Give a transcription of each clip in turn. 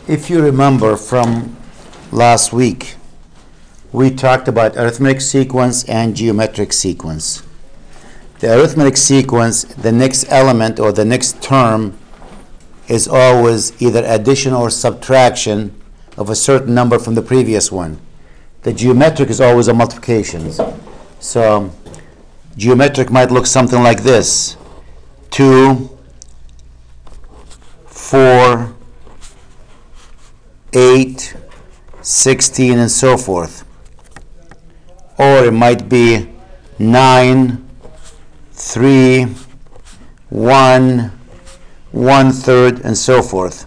If you remember from last week, we talked about arithmetic sequence and geometric sequence. The arithmetic sequence, the next element or the next term is always either addition or subtraction of a certain number from the previous one. The geometric is always a multiplication. So geometric might look something like this: 2, 4, 8, 16, and so forth. Or it might be 9, 3, 1, 1/3, and so forth.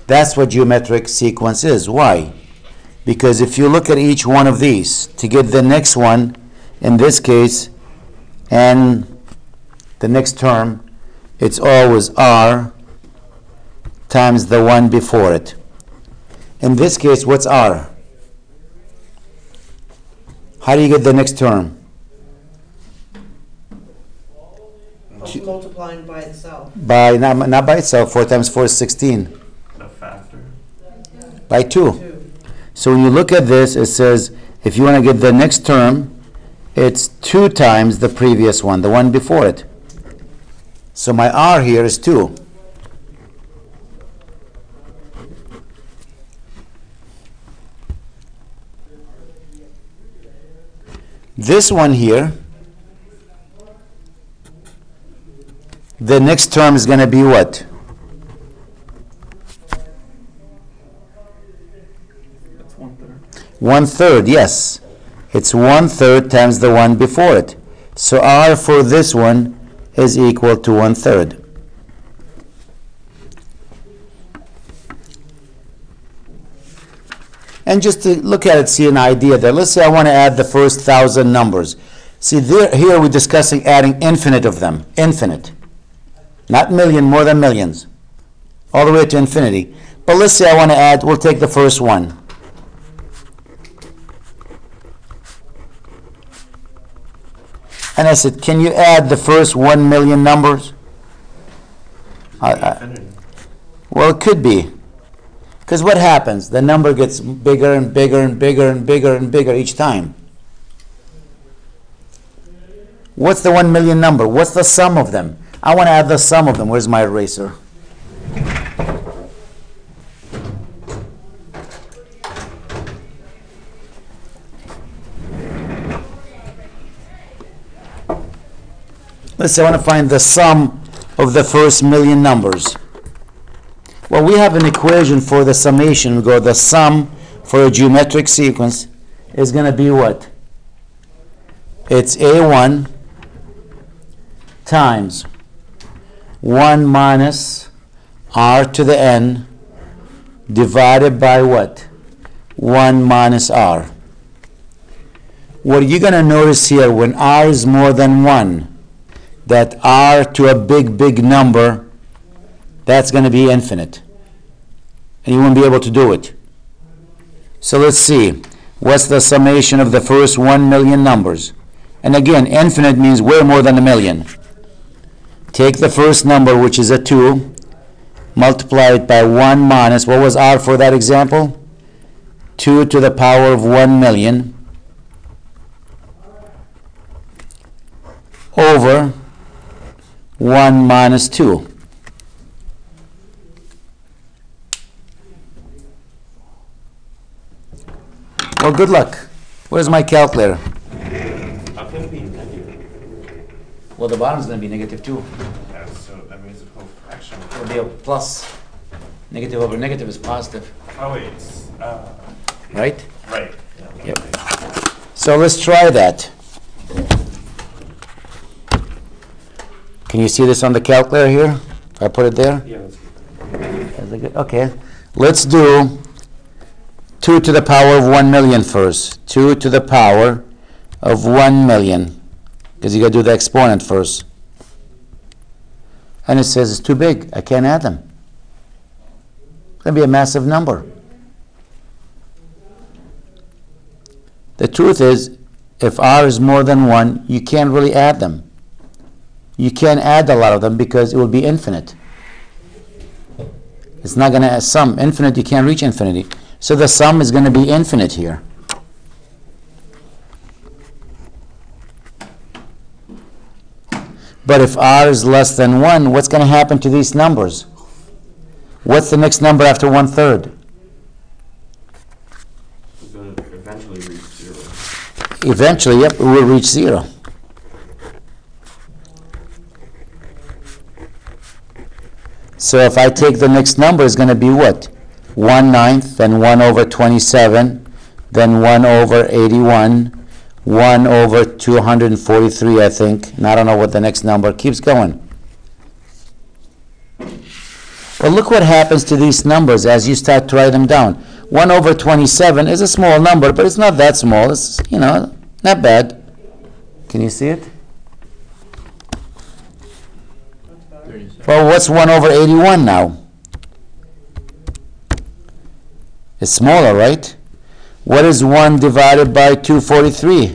That's what geometric sequence is. Why? Because if you look at each one of these, to get the next one, in this case, and the next term, it's always r times the one before it. In this case, what's r? How do you get the next term? Multiplying by itself. By not by itself. 4 times 4 is 16. The factor. By 2. So when you look at this, it says if you want to get the next term, it's 2 times the previous one, the one before it. So my r here is 2. This one here, the next term is going to be what? That's 1/3. 1/3, yes. It's 1/3 times the one before it. So r for this one is equal to 1/3. And just to look at it, see an idea there. Let's say I want to add the first 1,000 numbers. See, here we're discussing adding infinite of them. Infinite. Not million, more than millions. All the way to infinity. But let's say I want to add, we'll take the first one. And I said, can you add the first 1 million numbers? Well, it could be. Because what happens? The number gets bigger and bigger and bigger and bigger and bigger each time. What's the 1 million number? What's the sum of them? I want to add the sum of them. Where's my eraser? Let's say I want to find the sum of the first million numbers. Well, we have an equation for the summation. We go, the sum for a geometric sequence is going to be what? It's A1 times 1 minus r to the n divided by what? 1 minus r. What you're going to notice here, when r is more than 1, that r to a big, big number, that's going to be infinite. And you won't be able to do it. So let's see. What's the summation of the first 1 million numbers? And again, infinite means way more than a million. Take the first number, which is a 2, multiply it by 1 minus, what was r for that example? 2 to the power of 1 million over 1 minus 2. Well, good luck. Where's my calculator? How can it be negative? Well, the bottom's going to be negative 2. Yeah, so that means the whole fraction. It'll be a plus. Negative over negative is positive. Oh, wait. It's, right? right. Yeah. Yep. So let's try that. Can you see this on the calculator here? If I put it there? Yeah, that's good. Okay. Let's do 2 to the power of 1 million first. 2 to the power of 1 million. Because you got to do the exponent first. And it says it's too big. I can't add them. It's going to be a massive number. The truth is, if r is more than 1, you can't really add them. You can't add a lot of them because it will be infinite. It's not going to sum. Infinite, you can't reach infinity. So the sum is going to be infinite here. But if r is less than 1, what's going to happen to these numbers? What's the next number after 1/3? It's going to eventually reach 0. Eventually, yep, it will reach 0. So if I take the next number, it's going to be what? 1/9, then 1/27, then 1/81, 1/243, I think. And I don't know what the next number keeps going. Well, look what happens to these numbers as you start to write them down. 1/27 is a small number, but it's not that small. It's, not bad. Can you see it? Well, what's 1/81 now? It's smaller, right? What is 1 divided by 243?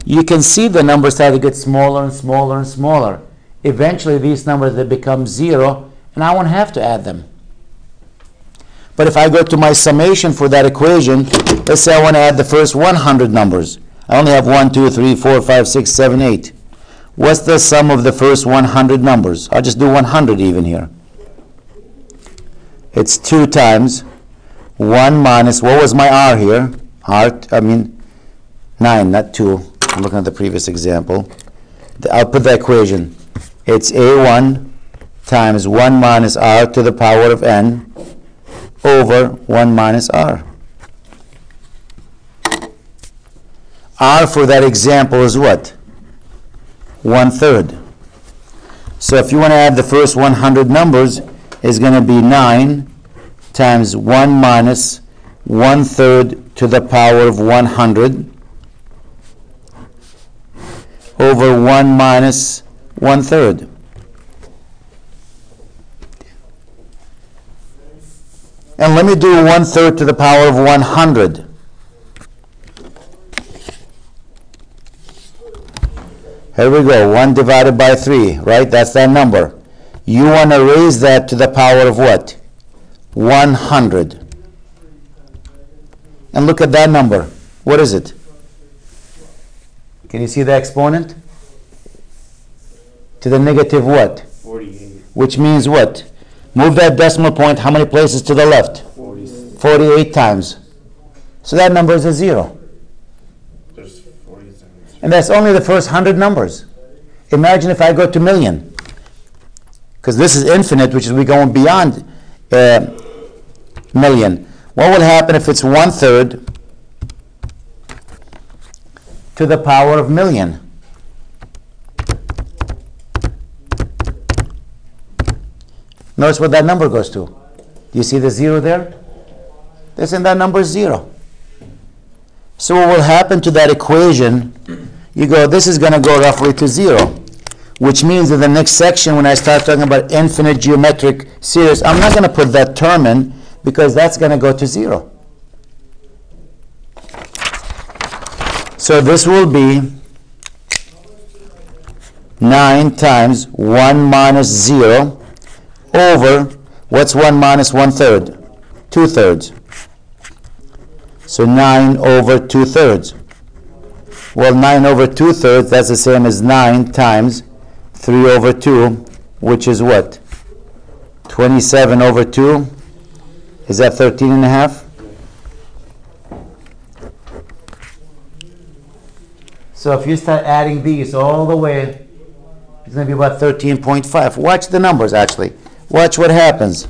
You can see the numbers start to get smaller and smaller and smaller. Eventually, these numbers, they become 0, and I won't have to add them. But if I go to my summation for that equation, let's say I want to add the first 100 numbers. I only have 1, 2, 3, 4, 5, 6, 7, 8. What's the sum of the first 100 numbers? I'll just do 100 even here. It's 2 times 1 minus, what was my r here? 9, not 2. I'm looking at the previous example. I'll put the equation. It's a1 times 1 minus r to the power of n over 1 minus r. R for that example is what? 1/3. So if you want to add the first 100 numbers, it's going to be 9 times 1 minus 1/3 to the power of 100 over 1 minus 1/3. And let me do 1/3 to the power of 100. Here we go, 1 divided by 3, right? That's that number. You want to raise that to the power of what? 100. And look at that number. What is it? Can you see the exponent? To the negative what? 48. Which means what? Move that decimal point how many places to the left? 48 times. So that number is a 0. There's 47. And that's only the first 100 numbers. Imagine if I go to million. Because this is infinite, which is we're going beyond million. What will happen if it's 1/3 to the power of million? Notice what that number goes to. Do you see the 0 there? Isn't that number 0? So what will happen to that equation, you go, this is going to go roughly to 0, which means in the next section when I start talking about infinite geometric series, I'm not going to put that term in because that's going to go to 0. So this will be 9 times 1 minus 0 over, what's 1 minus 1/3? 2/3. So 9 over 2/3. Well, 9 over 2/3, that's the same as 9 times 3 over 2, which is what? 27 over 2. Is that 13 and a half? So if you start adding these all the way, it's going to be about 13.5. Watch the numbers, actually. Watch what happens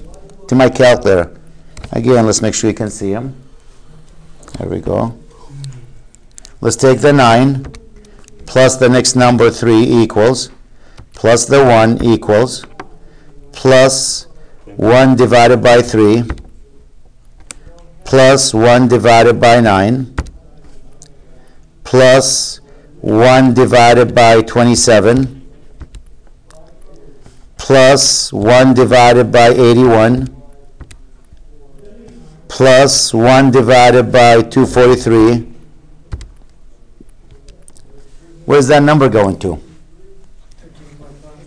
to my calculator. Again, let's make sure you can see them. There we go. Let's take the 9 plus the next number 3 equals, plus the 1 equals, plus 1 divided by 3, plus 1 divided by 9, plus 1 divided by 27, plus 1 divided by 81, plus 1 divided by 243. Where's that number going to?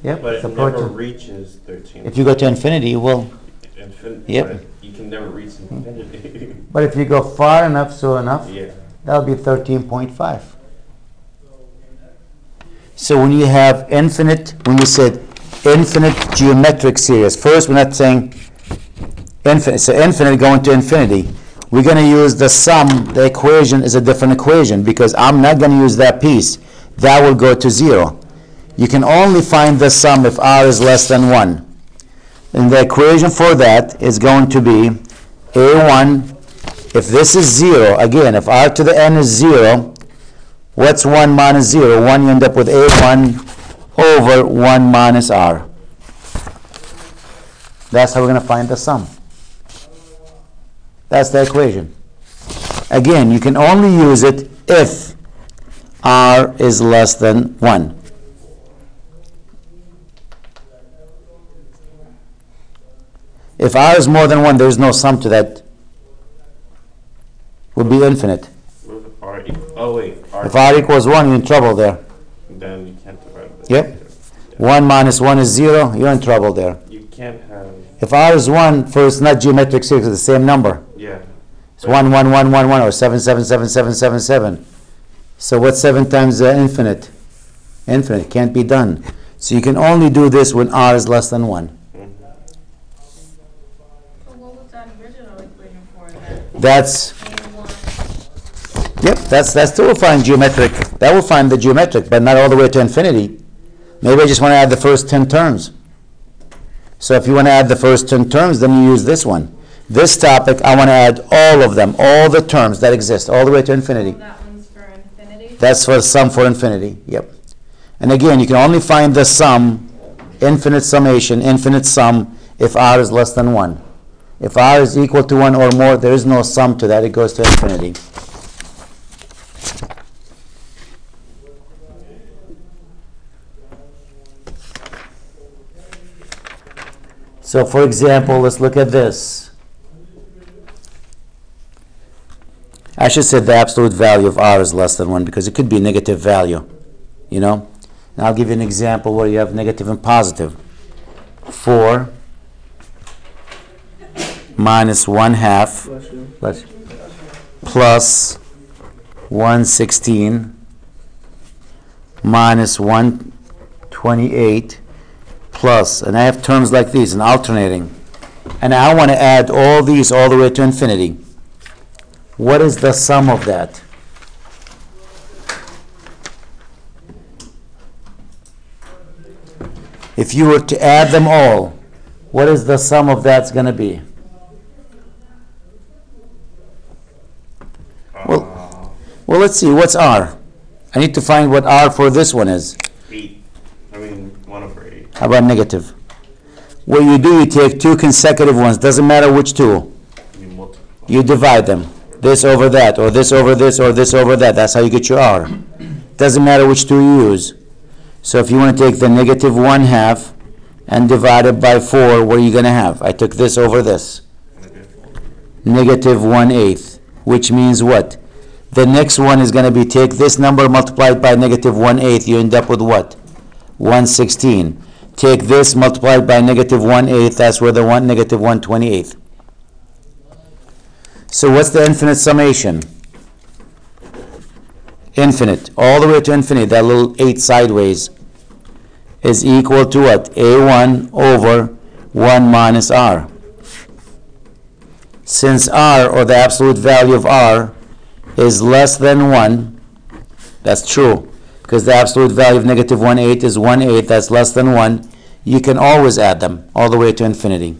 Yep, But it's it never approaching. reaches 13. If you go to infinity, well, infinity. Yep. But you can never reach infinity. But if you go far enough, so enough, Yeah. that'll be 13.5. So when you have infinite, when we said infinite geometric series, first we're not saying infinite, so infinite going to infinity. We're going to use the sum, the equation is a different equation because I'm not going to use that piece. That will go to 0. You can only find the sum if r is less than 1. And the equation for that is going to be a1, if this is 0, again, if r to the n is 0, what's 1 minus 0? 1, you end up with a1 over 1 minus r. That's how we're going to find the sum. That's the equation. Again, you can only use it if r is less than 1. If r is more than 1, there is no sum to that. Would be infinite. R oh wait. If r equals 1, you're in trouble there. Then you can't divide it. Yep. 1 minus 1 is 0, you're in trouble there. You can't have. If r is 1, for it's not geometric series, it's the same number. Yeah. It's 1, 1, 1, 1, 1, or 7, 7, 7, 7, 7, 7. So what's 7 times infinite? Infinite, can't be done. So you can only do this when r is less than 1. So what was that original equation for then? That's, A1. yep, that's still find geometric. That will find the geometric, but not all the way to infinity. Maybe I just want to add the first 10 terms. So if you want to add the first 10 terms, then you use this one. This topic, I want to add all of them, all the terms that exist, all the way to infinity. So that one's for infinity? That's for sum for infinity, yep. And again, you can only find the sum, infinite summation, infinite sum, if r is less than 1. If r is equal to 1 or more, there is no sum to that, it goes to infinity. So for example, let's look at this. I should say the absolute value of r is less than 1 because it could be a negative value, you know? And I'll give you an example where you have negative and positive. 4 minus 1/2 plus 1/16 minus 1/28 plus, and I have terms like these and alternating. And I want to add all these all the way to infinity. What is the sum of that? If you were to add them all, what is the sum of that's going to be? Well, let's see. What's r? I need to find what r for this one is. 8. I mean, 1 over 8. How about negative? What you do, you take two consecutive ones. Doesn't matter which two. You multiply. You divide them. This over that, or this over this, or this over that. That's how you get your r. Doesn't matter which two you use. So if you want to take the negative 1/2 and divide it by 4, what are you going to have? I took this over this. Negative 1/8, which means what? The next one is going to be take this number multiplied by negative 1/8. You end up with what? 1/16. Take this multiplied by negative 1/8. That's where the negative 1/28. So what's the infinite summation? Infinite, all the way to infinity, that little 8 sideways, is equal to what? A1 over 1 minus r. Since r, or the absolute value of r, is less than 1, that's true, because the absolute value of negative 1/8 is 1/8, that's less than 1, you can always add them all the way to infinity.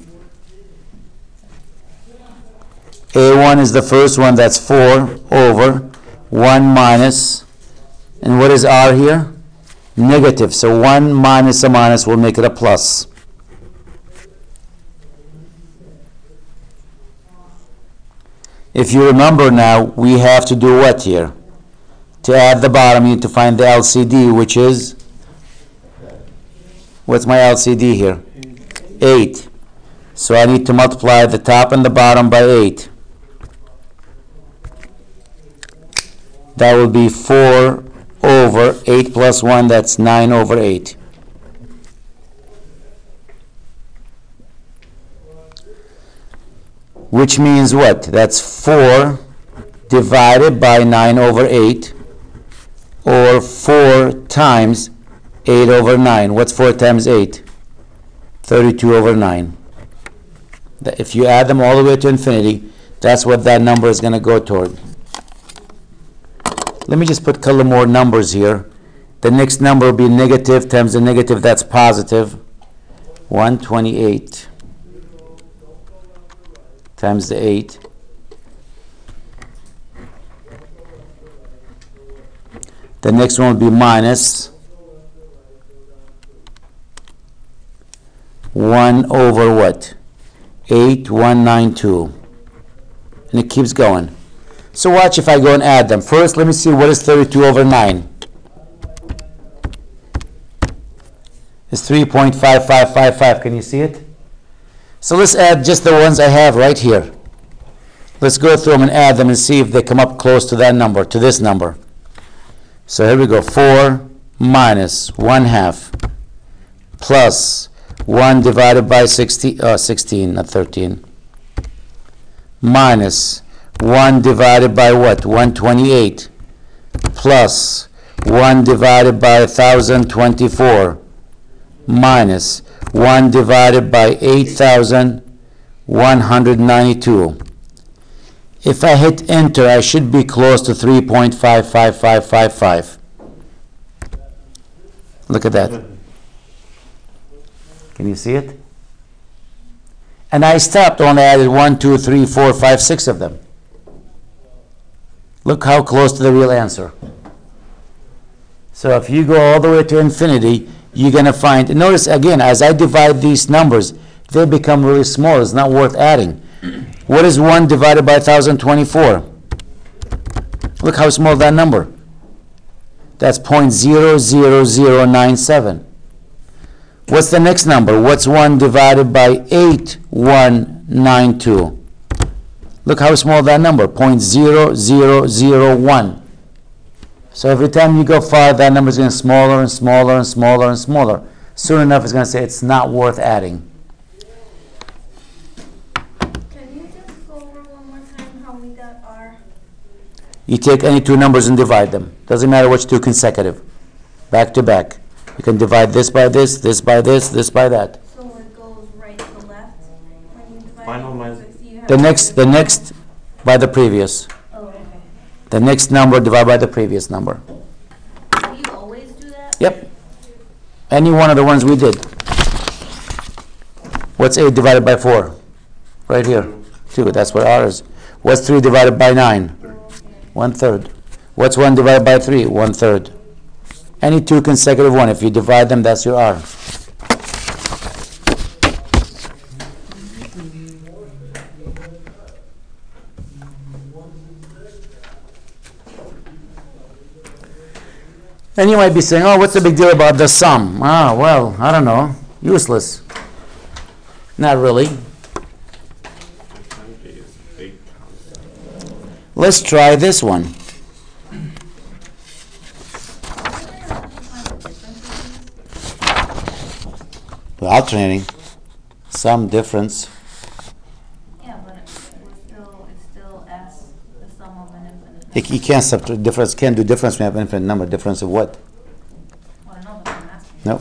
A1 is the first one, that's 4 over 1 minus, and what is r here? Negative, so 1 minus a minus will make it a plus. If you remember now, we have to do what here? To add the bottom, you need to find the LCD, which is, what's my LCD here? 8. So I need to multiply the top and the bottom by 8. That will be 4 over 8 plus 1, that's 9 over 8. which means what? That's 4 divided by 9 over 8, or 4 times 8 over 9. What's 4 times 8? 32 over 9. If you add them all the way to infinity, that's what that number is going to go toward. Let me just put a couple more numbers here. The next number will be negative times the negative, that's positive. 128 times the 8. The next one will be minus 1 over what? 8192. And it keeps going. So watch if I go and add them. First, let me see what is 32 over 9. It's 3.5555. Can you see it? So let's add just the ones I have right here. Let's go through them and add them and see if they come up close to that number, to this number. So here we go. 4 minus 1/2 plus 1 divided by 16, not 13, minus 1 divided by what? 128 plus 1 divided by 1024 minus 1 divided by 8,192. If I hit enter, I should be close to 3.55555. Look at that. Can you see it? And I stopped, only added 1, 2, 3, 4, 5, 6 of them. Look how close to the real answer. So if you go all the way to infinity, you're going to find, notice again, as I divide these numbers, they become really small. It's not worth adding. What is 1 divided by 1024? Look how small that number. That's 0.00097. What's the next number? What's 1 divided by 8192? Look how small that number, 0.0001. So every time you go far, that number is getting smaller and smaller and smaller and smaller. Soon enough, it's going to say it's not worth adding. Can you just go over one more time how we got R? You take any two numbers and divide them. Doesn't matter which two consecutive. Back to back. You can divide this by this, this by this, this by that. So it goes right to the left when you divide Final it? minus- So you have The next by the previous. Oh, okay. The next number divided by the previous number. Do you always do that? Yep. Any one of the ones we did. What's 8 divided by 4? Right here. 2. That's what R is. What's 3 divided by 9? 1/3. What's 1 divided by 3? 1/3. Any two consecutive one. If you divide them, that's your R. And you might be saying, oh, what's the big deal about the sum? Ah, well, I don't know. Useless. Not really. Let's try this one. We're alternating. Some difference. Yeah, but it's still S, the sum of an infinite You can't subtract difference. Can't do difference when you have infinite number. Difference of what? Well, I know, but I'm asking. No.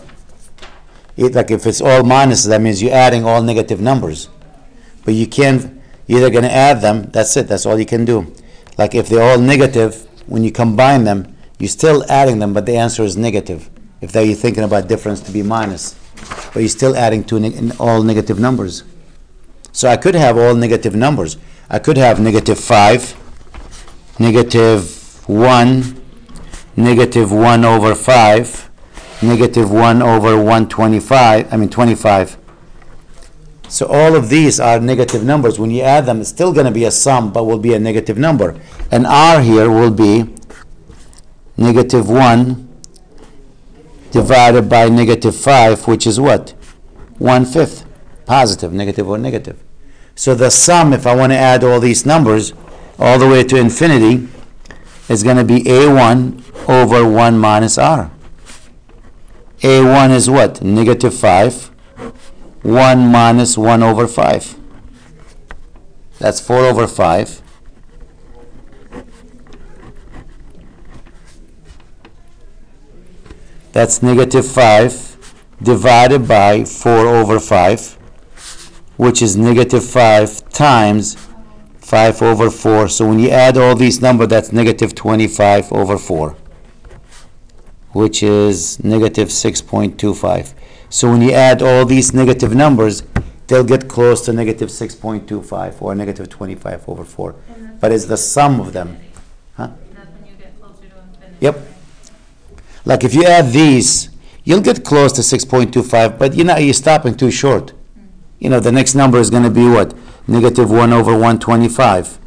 Like if it's all minuses, that means you're adding all negative numbers. But you can't. You're either going to add them. That's it. That's all you can do. Like if they're all negative, when you combine them, you're still adding them, but the answer is negative. If you're thinking about difference to be minus, but you're still adding to all negative numbers. So I could have all negative numbers. I could have -5, -1, -1 over 5, -1 over 125. 25. So all of these are negative numbers. When you add them, it's still going to be a sum, but will be a negative number. And R here will be -1 divided by -5, which is what? 1/5. Positive, negative or negative. So the sum, if I want to add all these numbers all the way to infinity, is going to be A1 over 1 minus R. A1 is what? -5. 1 minus 1 over 5. That's 4 over 5. That's negative 5 divided by 4 over 5, which is negative 5 times 5 over 4. So when you add all these numbers, that's negative 25 over 4, which is negative 6.25. So when you add all these negative numbers, they'll get close to negative 6.25 or negative 25 over 4. But it's the sum of them. Huh? That's when you get closer to infinity. Yep. Like if you add these, you'll get close to 6.25, but you're stopping too short. The next number is going to be what? Negative 1 over 125.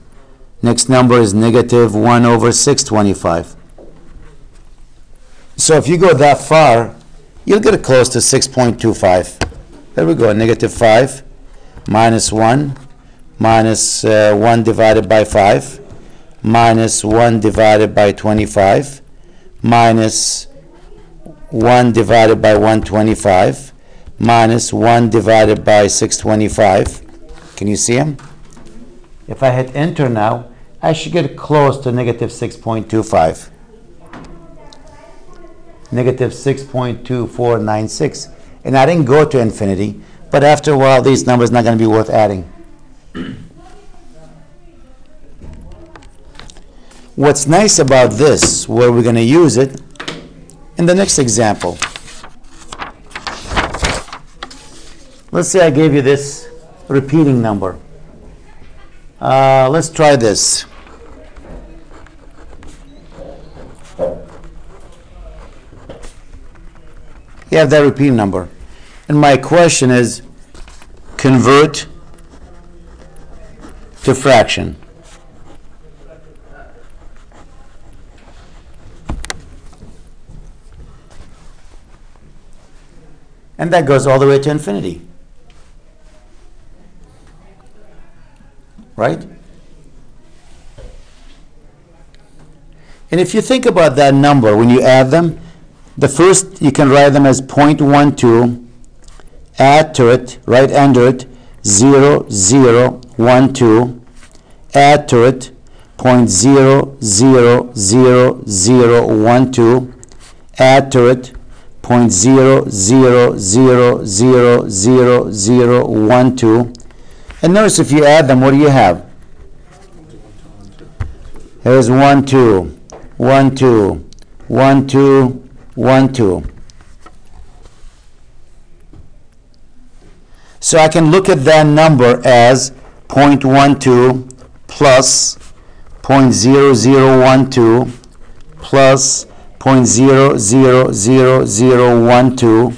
Next number is negative 1 over 625. So if you go that far, you'll get close to 6.25. There we go, negative 5 minus 1 minus 1 divided by 5 minus 1 divided by 25 minus 1 divided by 125 minus 1 divided by 625. Can you see them? If I hit enter now, I should get close to negative 6.25. Negative 6.2496. And I didn't go to infinity, but after a while, these numbers are not going to be worth adding. What's nice about this, where we're going to use it, in the next example. Let's say I gave you this repeating number. Let's try this. You have that repeating number. And my question is, convert to fraction. And that goes all the way to infinity. Right? And if you think about that number, when you add them, the first, you can write them as 0.12, add to it, right under it, 0, 0, 1, 2, add to it, 0.000012, add to it, 0.00000012. And notice if you add them, what do you have? Here's 1, 2, 1, 2, 1, 2, 1, 2. So I can look at that number as 0.12 plus 0.0012 plus 0.000012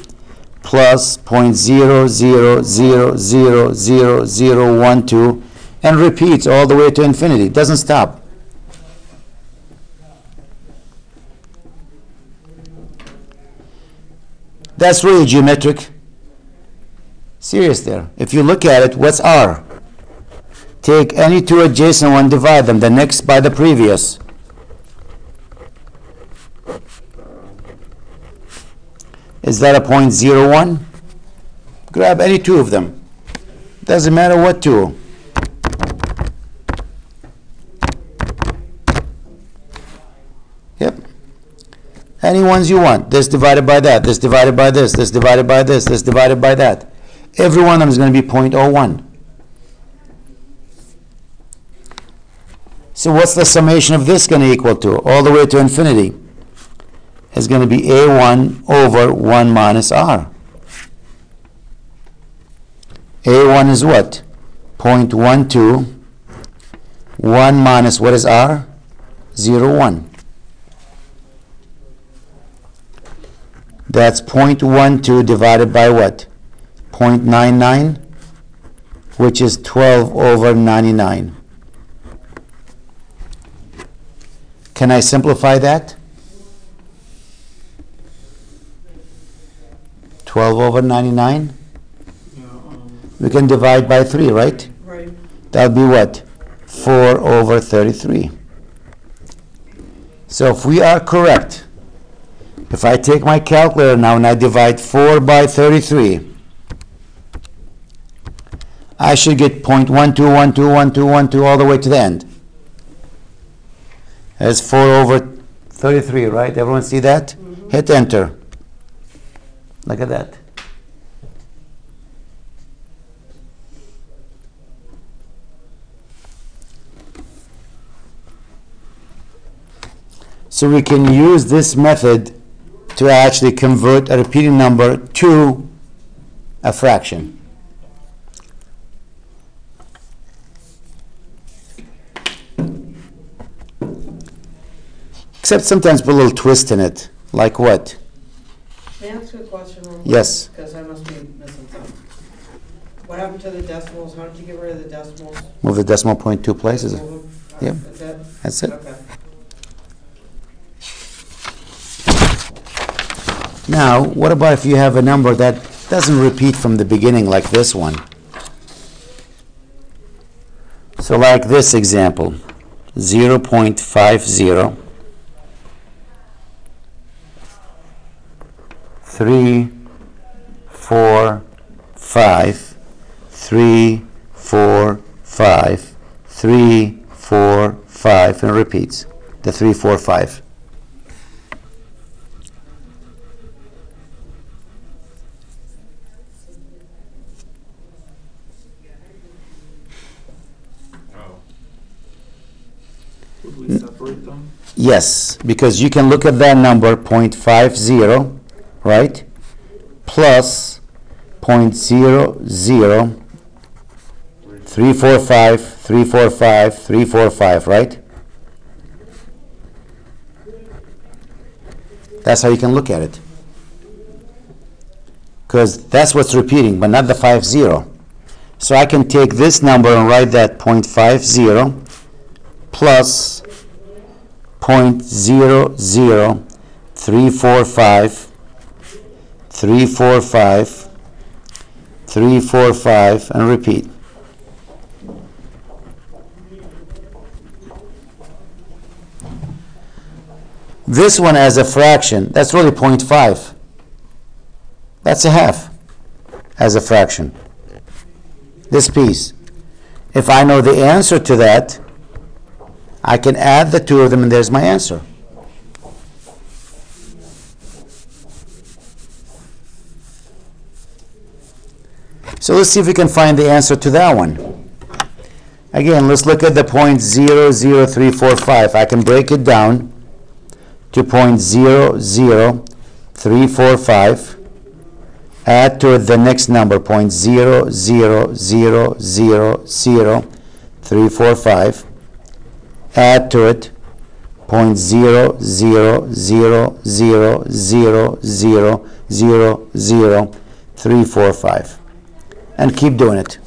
plus 0.00000012 and repeats all the way to infinity. It doesn't stop. That's really geometric. Serious there. If you look at it, what's R? Take any two adjacent one, divide them, the next by the previous. Is that a 0.01? Grab any two of them. Doesn't matter what two. Yep. Any ones you want. This divided by that, this divided by this divided by this divided by that. Every one of them is going to be 0.01. So what's the summation of this going to equal to? All the way to infinity. Is going to be A1 over 1 minus R. A1 is what? 0.12. 1 minus what is R? 0.1. That's 0.12 divided by what? 0.99, which is 12 over 99. Can I simplify that? 12 over 99? We can divide by 3, right? Right. That would be what? 4 over 33. So if we are correct, if I take my calculator now and I divide 4 by 33, I should get 0.12121212 all the way to the end. That's 4/33, right? Everyone see that? Hit enter. Look at that. So we can use this method to actually convert a repeating number to a fraction. Except sometimes put a little twist in it. Like what? May I ask a question real quick? Yes. Because I must be missing something. What happened to the decimals? How did you get rid of the decimals? Move the decimal point 2 places. Move them? Yep. Is that? That's it. Okay. Now, what about if you have a number that doesn't repeat from the beginning like this one? So like this example, 0.50, 3, 4, 5, 3, 4, 5, 3, 4, 5, and repeats the 3, 4, 5. Would we separate them? Yes, because you can look at that number 0.50, right? Plus 0.00 345 345 345, right? That's how you can look at it. Because that's what's repeating, but not the 50. So I can take this number and write that 0.50 plus 0.00 345 345 345 and repeat. This one as a fraction, that's really 0.5. That's a half as a fraction. This piece. If I know the answer to that, I can add the two of them and there's my answer. So let's see if we can find the answer to that one. Again, let's look at the 0.00345. I can break it down to 0.00345. Add to it the next number, 0.0000345. Add to it 0.000000345. And keep doing it.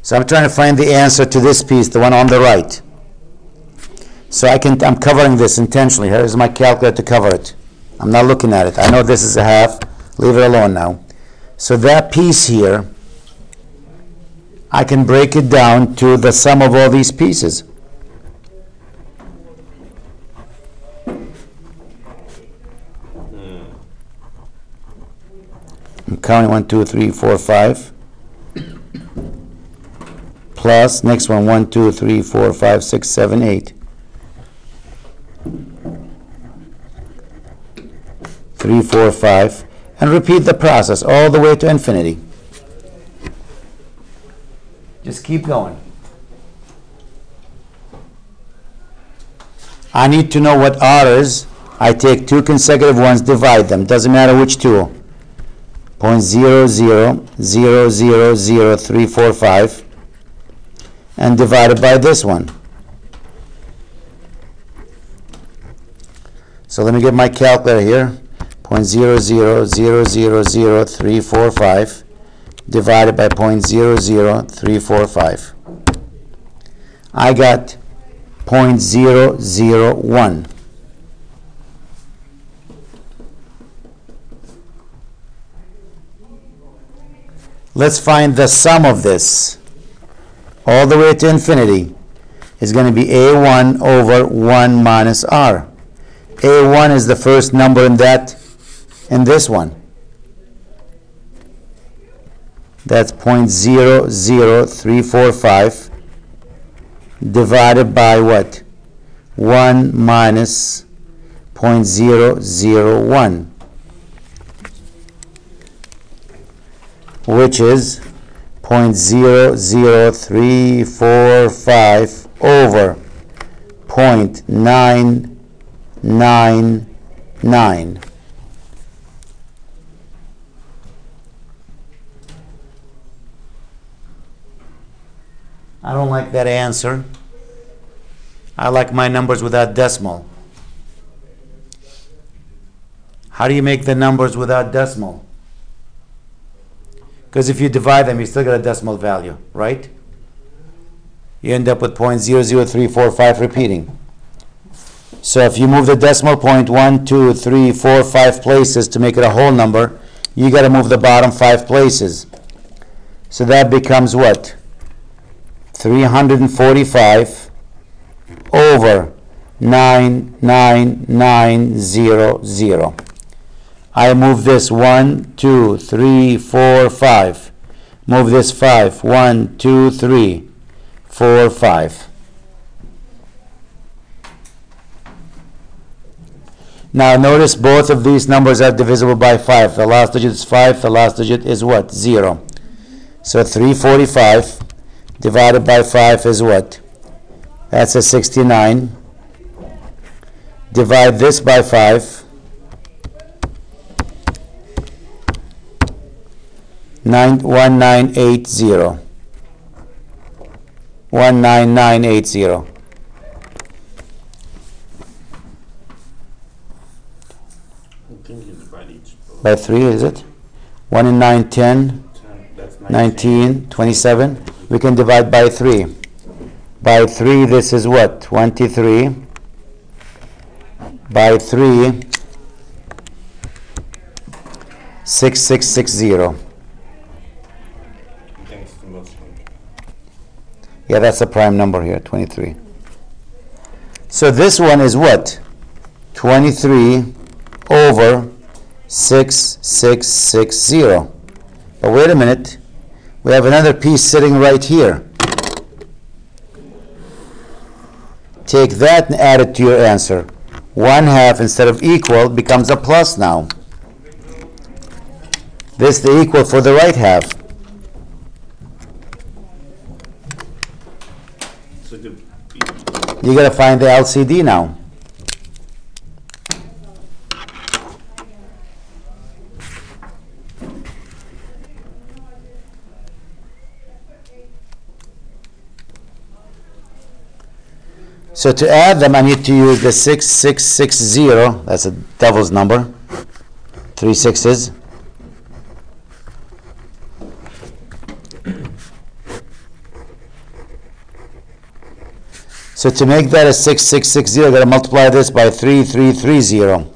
So I'm trying to find the answer to this piece, the one on the right. So I'm covering this intentionally. Here's my calculator to cover it. I'm not looking at it. I know this is a half. Leave it alone now. So that piece here, I can break it down to the sum of all these pieces. I'm counting 1, 2, 3, 4, 5. Plus, next one, 1, 2, 3, 4, 5, 6, 7, 8. 3, 4, 5. And repeat the process all the way to infinity. Just keep going. I need to know what R is. I take two consecutive ones, divide them. Doesn't matter which two. 0.0000345 and divide it by this one. So let me get my calculator here. 0.0000345 divided by 0.00345. I got 0.001. Let's find the sum of this. All the way to infinity is going to be A1 over 1 minus R. A1 is the first number in this one. That's 0.00345 divided by what? 1 minus 0.001, which is 0.00345 over 0.999. I don't like that answer. I like my numbers without decimal. How do you make the numbers without decimal? Because if you divide them, you still get a decimal value, right? You end up with 0.00345 repeating. So if you move the decimal point 1, 2, 3, 4, 5 places to make it a whole number, you got to move the bottom 5 places. So that becomes what? 345 over 99900. I move this 1, 2, 3, 4, 5. Move this 5. 1, 2, 3, 4, 5. Now notice both of these numbers are divisible by 5. The last digit is 5. The last digit is what? 0. So 345 divided by 5 is what? That's a 69. Divide this by 5. 1980. 19980. I think you divide each By 3, is it? 1 and 9, 10, 10. That's 19, 27. We can divide by 3. By 3, this is what? 23. By 3, 6660. I think it's the most one. Yeah, that's the prime number here, 23. So this one is what? 23 over 6660. But wait a minute. We have another piece sitting right here. Take that and add it to your answer. 1/2 instead of equal becomes a plus now. This is the equal for the right half. So the You got to find the LCD now. So to add them, I need to use the 6660. That's a devil's number. 3 6s. So to make that a 6660, I've got to multiply this by 3330.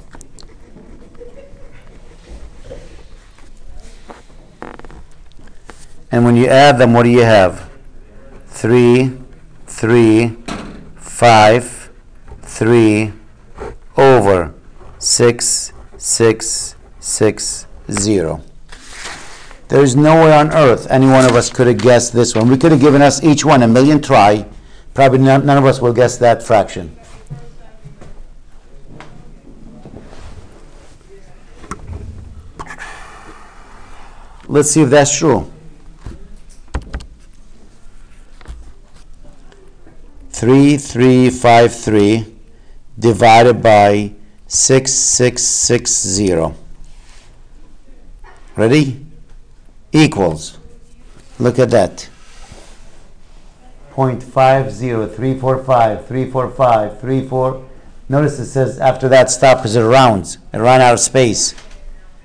And when you add them, what do you have? 3, 3, 5, 3 over 6, 6, 6, 0. There's no way on earth any one of us could have guessed this one. We could have given us each one a million try. Probably none of us will guess that fraction. Let's see if that's true. 3353 divided by 6660. Ready? Equals. Look at that. 0.50345, 345, 34. Notice it says after that stop because it rounds. It ran out of space.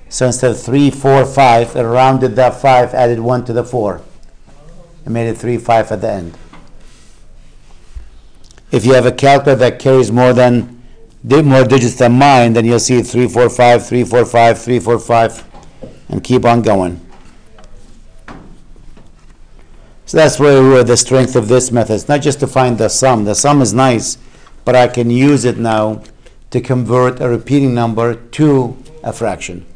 So instead of 345, it rounded that 5, added 1 to the 4. It made it 35 at the end. If you have a calculator that carries more digits than mine, then you'll see 345, 345, 345, and keep on going. So that's where the strength of this method. It's not just to find the sum. The sum is nice, but I can use it now to convert a repeating number to a fraction.